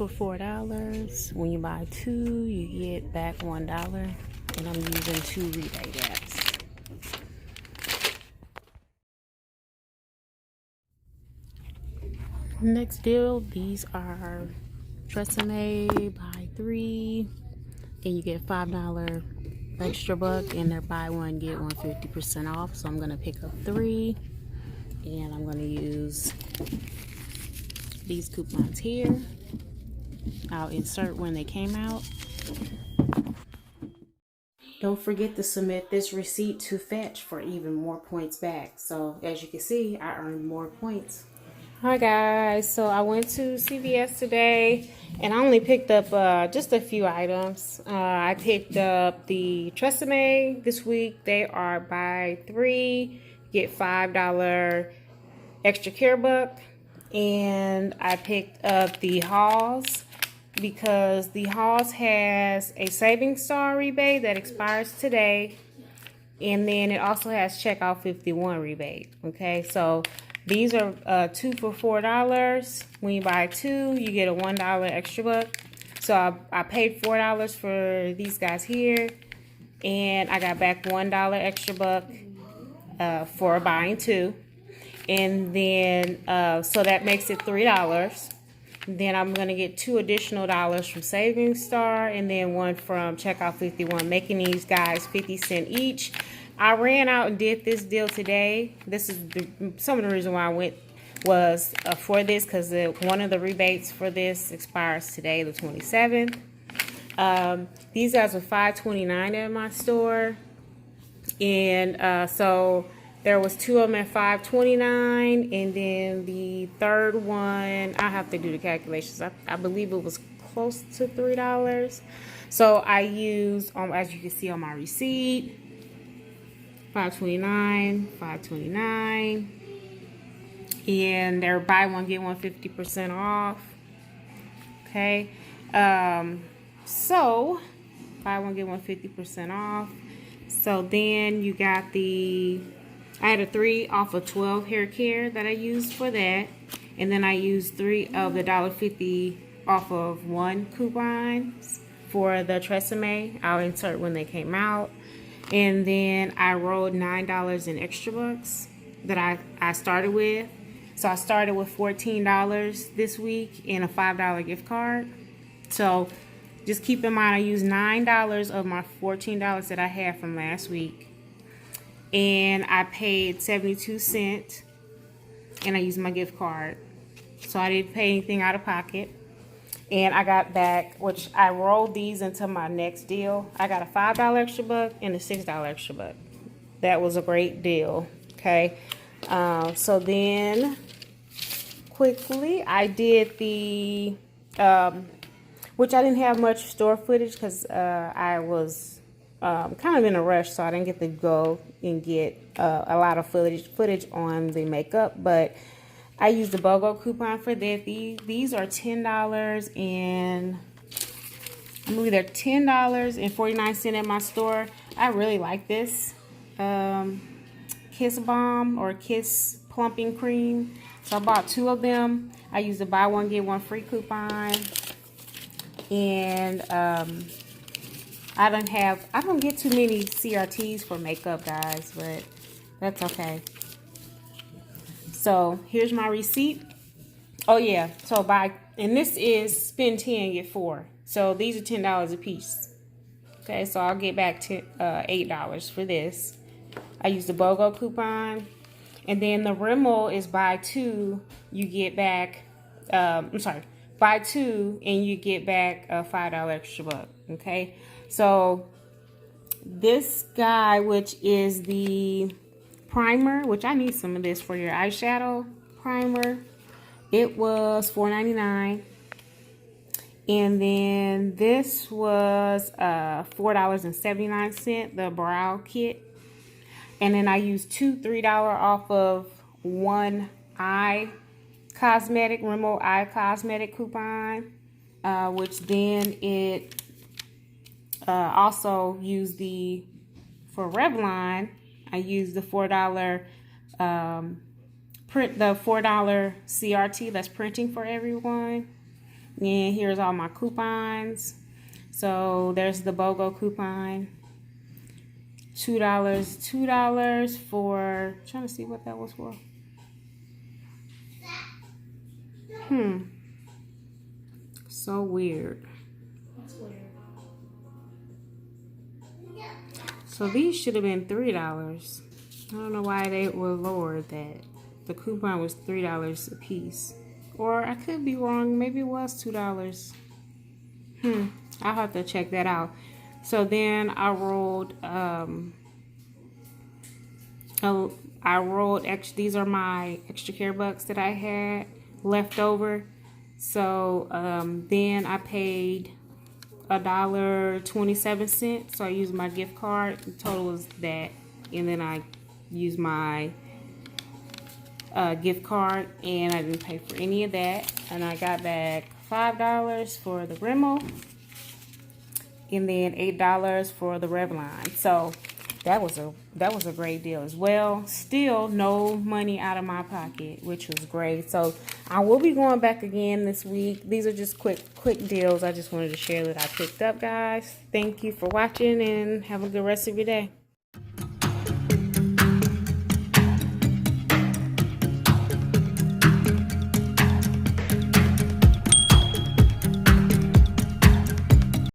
for $4. When you buy 2, you get back $1. And I'm using 2 rebate apps. Next deal, these are Tresemme, buy 3, and you get $5 extra buck, and they're buy 1, get 1 50% off. So I'm gonna pick up 3, and I'm gonna use these coupons here. I'll insert when they came out. Don't forget to submit this receipt to Fetch for even more points back. So as you can see, I earned more points. Hi guys, so I went to CVS today and I only picked up just a few items. I picked up the Tresemme this week. They are buy 3, get $5 extra care buck. And I picked up the Halls because the Halls has a Savings Star rebate that expires today. And then it also has Checkout 51 rebate. Okay, so these are 2 for $4. When you buy 2, you get a $1 extra buck. So I paid $4 for these guys here, and I got back $1 extra buck for buying 2. And then so that makes it $3. Then I'm gonna get 2 additional dollars from Savings Star, and then 1 from Checkout 51, making these guys 50 cents each. I ran out and did this deal today. This is some of the reason why I went was for this, because one of the rebates for this expires today, the 27th. These guys were $5.29 at my store, and so there was 2 of them at $5.29, and then the third one, I have to do the calculations. I believe it was close to $3. So I used, as you can see on my receipt, $5.29, $5.29, and they're buy 1 get 1 50% off. Okay, so buy 1 get 1 50% off. So then you got I had a 3 off of 12 hair care that I used for that, and then I used 3 of the $1.50 off of 1 coupons for the Tresemme. I'll insert when they came out. And then I rolled $9 in extra bucks that I started with. So I started with $14 this week and a $5 gift card. So just keep in mind, I used $9 of my $14 that I had from last week. And I paid 72 cents, and I used my gift card. So I didn't pay anything out of pocket. And I got back, which I rolled these into my next deal. I got a $5 extra buck and a $6 extra buck. That was a great deal, okay? So then, quickly, I did the, which I didn't have much store footage because I was kind of in a rush, so I didn't get to go and get a lot of footage on the makeup, but I used the BOGO coupon for that. These are $10, and I believe they're $10.49 at my store. I really like this Kiss Balm or Kiss Plumping Cream. So I bought 2 of them. I used the buy 1 get 1 free coupon, and I don't get too many CRTs for makeup, guys, but that's okay. So here's my receipt. Oh yeah, so and this is spend 10 get 4. So these are $10 a piece. Okay, so I'll get back to $8 for this. I used the BOGO coupon, and then the Rimmel is buy 2, you get back. Buy 2 and you get back a $5 extra buck. Okay, so this guy, which is the primer, which I need some of this for your eyeshadow primer, it was $4.99, and then this was $4.79, the brow kit, and then I used 2 $3 off of 1 eye cosmetic, Rimmel eye cosmetic coupon, which then it also used for Revlon, I used the $4 $4 CRT, that's printing for everyone. And here's all my coupons. So there's the BOGO coupon. $2 for, trying to see what that was for. So weird. That's weird. So these should have been $3. I don't know why they were lowered that. The coupon was $3 a piece. Or I could be wrong. Maybe it was $2. I'll have to check that out. So then I rolled these are my extra care bucks that I had left over. So then I paid $1.27. So I used my gift card. The total was that, and then I used my gift card, and I didn't pay for any of that. And I got back $5 for the Rimmel, and then $8 for the Revlon. So that was a great deal as well. Still no money out of my pocket, which was great. So I will be going back again this week. These are just quick deals I just wanted to share that I picked up, guys. Thank you for watching, and have a good rest of your day.